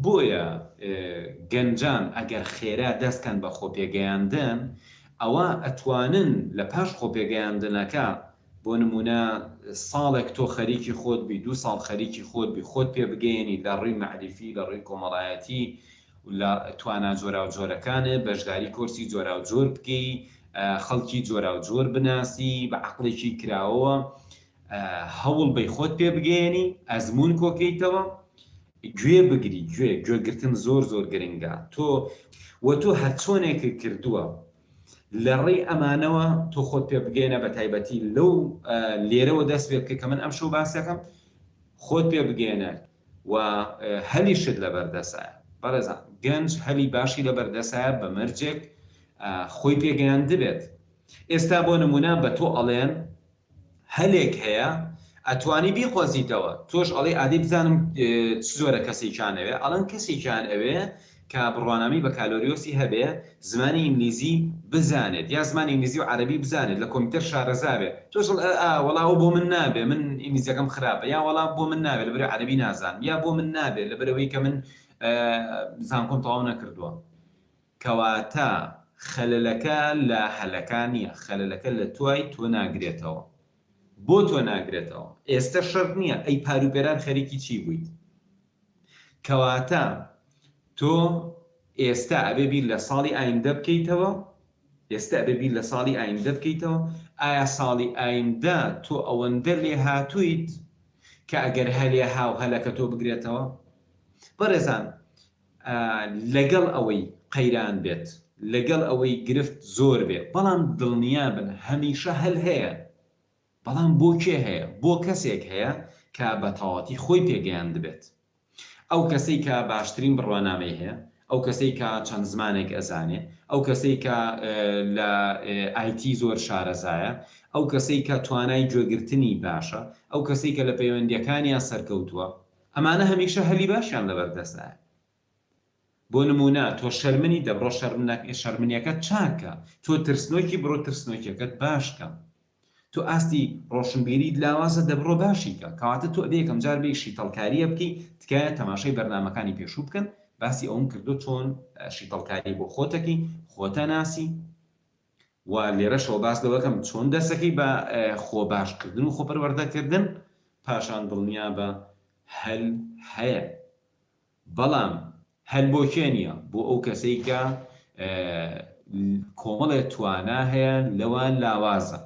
بۆیە گەنجان ئەگەر خێرا دەستکەن بە خۆپێگەیاندن ئەوە ئەتوانن لە پاش خۆپێگەیاندنەکە بۆ نمونە ساڵێک تۆ خەریکی خۆت بی 2 ساڵ خەریکی خۆت بی خۆت پێ بگەێنی لە ڕووی معریفی لە ڕووی کۆمەڵایەتی لە توانە جۆرا و جۆرەکانت بەشداری کۆرسی جۆرا و جۆر بکەی خەڵکی جۆرا و جۆر بناسی بە عەقڵێکی کراوەوە هەوڵ بەی خۆت پێ بگەێنی ئەزمون کۆکەیتەوە گوێ بگری گوێگرتن زۆر گرنگە تۆ هەر چۆنێکی کردووە لە ڕێی ئەمانەوە تۆ خۆت پێ بگەێنە بە تایبەتی لەو لێرەوە دەست پێ بکە کە من ئەم شەو باسیەکەم خۆت پێ بگەێنە و هەلیشت لە بەردەسایە بەڕێزان گەنج هەلی باشی لە بەردەسایە بە مەرجێک خۆی پێگەیان دەبێت ئێستا بۆ نمونە بە تۆ ئەڵێن هەلێک هەیە ئەتوانی بیخۆزیتەوە تۆش ئەڵێ ئادی بزانم زۆرە کەسێکیانەوێ ئەڵەن کەسێکیان ئەوێ کە بڕوانامی بە کالۆریۆسی هەبێ زمانی ئینگلیزی بزانێت یا زمانی ئینگلیزی و عەرەبی بزانێت لە کۆمپیوتەر شارەزابێ تۆش وەڵاو بۆ من نابێ من ئینگلیزیەکەم خراپە یا وەڵام بۆ من نابێت لەبەر عەرەبی نازانم یا بۆ من نابێت لەبەرەوەی کە من زانکۆم تەواو نەکردووە کەواتە خەلەلەکە لە هەلەکان نییە خەلەلەکە لە توای تۆ ناگرێتەوە بۆ تۆ ناگرێتەوە ئێستا شەرت نییە ئەی پاروپێران خەریکی چی بوویت کەواتە تۆ ئێستا ئەبێ بیر لە ساڵی ئایندە بکەیتەوە ئایا ساڵی ئایندە تۆ ئەوەندە لێ هاتوویت کە ئەگەر هەلێ هاو هەلەکە تۆ بگرێتەوە بەڕێزان لەگەڵ ئەوەی قەیران بێت لەگەڵ ئەوەی گرفت زۆر بێ بەڵام دڵنیا بن هەمیشە هەل هەیە بەڵام بۆ کێ هەیە بۆ کەسێک هەیە کە بە تەواوەتی خۆی پێگەیان دەبێت ئەو کەسەی کە باشترین بڕوانامەی هەیە ئەو کەسەی کە چەند زمانێک ئەزانێ ئەو کەسەی کە لە ئایتی زۆر شارەزایە ئەو کەسەی کە توانای گوێگرتنی باشە ئەو کەسەی کە لە پەیوەندیەکانیان سەرکەوتووە ئەمانە هەمیشە هەلی باشیان لەبەردەستایە بۆ نمونە تۆ شەرمنی دەبڕۆ شەرمنیەکەت چاکە تۆ ترسنۆکی بڕۆ ترسنۆکیەکەت باشکە تۆ ئاستی ڕۆشنبیریت لاوازە دەبڕۆ باشیکە کەواتە تۆ ئەبێ یەکەم جار بێ شیتەڵکاریە بکەی تکایە تەماشای بەرنامەکانی پێشوو بکەن باسی ئەوم کردو چۆن شیتەڵکاری بۆ خۆتەکەی خۆتە ناسی و لێرەشەوە باس لەوەکەم چۆن دەستەکەی بە خۆ باشکردن و خۆپەروەردەکردن پاشان دڵنیا بە هەل هەیە بەڵام هەل بۆ کێ نییە بۆ ئەو کەسەی کە کۆمەڵێ توانا هەیە لەوە لاوازە